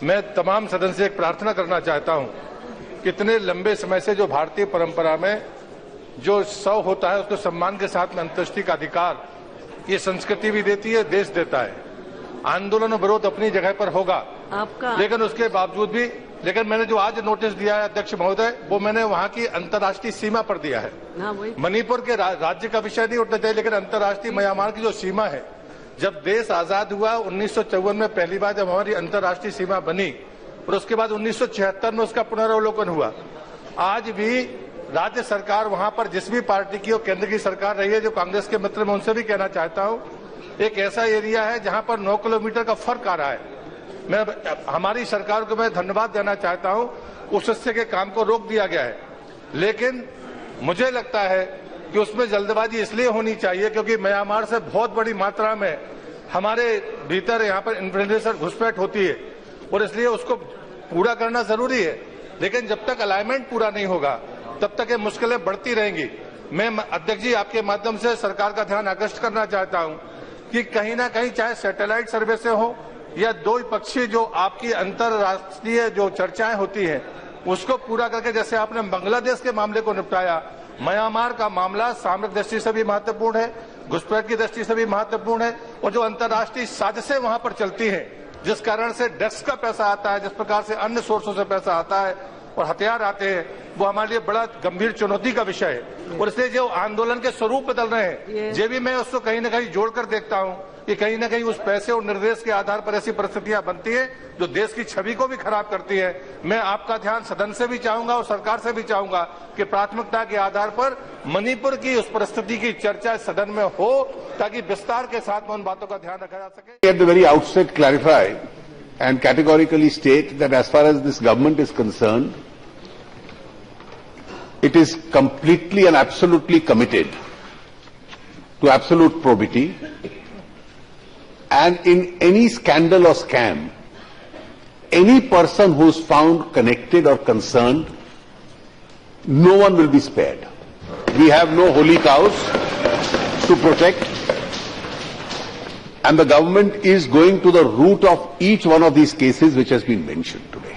मैं तमाम सदन से एक प्रार्थना करना चाहता हूं, कितने लंबे समय से जो भारतीय परंपरा में जो शव होता है उसको सम्मान के साथ में अंत्येष्टि का अधिकार ये संस्कृति भी देती है, देश देता है। आंदोलन और विरोध अपनी जगह पर होगा आपका, लेकिन उसके बावजूद भी मैंने जो आज नोटिस दिया है अध्यक्ष महोदय, वो मैंने वहां की अंतर्राष्ट्रीय सीमा पर दिया है। मणिपुर के राज्य का विषय नहीं उठना चाहिए, लेकिन अंतर्राष्ट्रीय म्यांमार की जो सीमा है, जब देश आजाद हुआ 1954 में पहली बार जब हमारी अंतर्राष्ट्रीय सीमा बनी और उसके बाद 1976 में उसका पुनरावलोकन हुआ। आज भी राज्य सरकार वहां पर जिस भी पार्टी की और केंद्र की सरकार रही है, जो कांग्रेस के मित्र मैं उनसे भी कहना चाहता हूं, एक ऐसा एरिया है जहां पर 9 किलोमीटर का फर्क आ रहा है। मैं हमारी सरकार को मैं धन्यवाद देना चाहता हूं, उस हिस्से के काम को रोक दिया गया है, लेकिन मुझे लगता है कि उसमें जल्दबाजी इसलिए होनी चाहिए क्योंकि म्यांमार से बहुत बड़ी मात्रा में हमारे भीतर यहाँ पर इन्फ्लुएंसर घुसपैठ होती है और इसलिए उसको पूरा करना जरूरी है, लेकिन जब तक अलाइनमेंट पूरा नहीं होगा तब तक ये मुश्किलें बढ़ती रहेंगी। मैं अध्यक्ष जी आपके माध्यम से सरकार का ध्यान आकर्षित करना चाहता हूं कि कहीं ना कहीं चाहे सैटेलाइट सर्वे से हो या दो पक्षीय जो आपकी अंतर्राष्ट्रीय जो चर्चाएं होती है उसको पूरा करके, जैसे आपने बांग्लादेश के मामले को निपटाया, म्यांमार का मामला सामरिक दृष्टि से भी महत्वपूर्ण है, घुसपैठ की दृष्टि से भी महत्वपूर्ण है, और जो अंतर्राष्ट्रीय साजिशें वहां पर चलती हैं जिस कारण से ड्रग्स का पैसा आता है, जिस प्रकार से अन्य सोर्सों से पैसा आता है और हथियार आते हैं, वो हमारे लिए बड़ा गंभीर चुनौती का विषय है। और इसलिए जो आंदोलन के स्वरूप बदल रहे हैं, ये भी मैं उसको कहीं न कहीं जोड़कर देखता हूं कि कहीं न कहीं उस पैसे और निर्देश के आधार पर ऐसी परिस्थितियां बनती है जो देश की छवि को भी खराब करती है। मैं आपका ध्यान सदन से भी चाहूंगा और सरकार से भी चाहूंगा कि प्राथमिकता के आधार पर मणिपुर की उस परिस्थिति की चर्चा सदन में हो ताकि विस्तार के साथ में उन बातों का ध्यान रखा जा सके। At the very outset clarify and categorically state that as far as this government is concerned, it is completely and absolutely committed to absolute probity, and in any scandal or scam, any person who is found connected or concerned, no one will be spared. We have no holy cows to protect, and the government is going to the root of each one of these cases which has been mentioned today.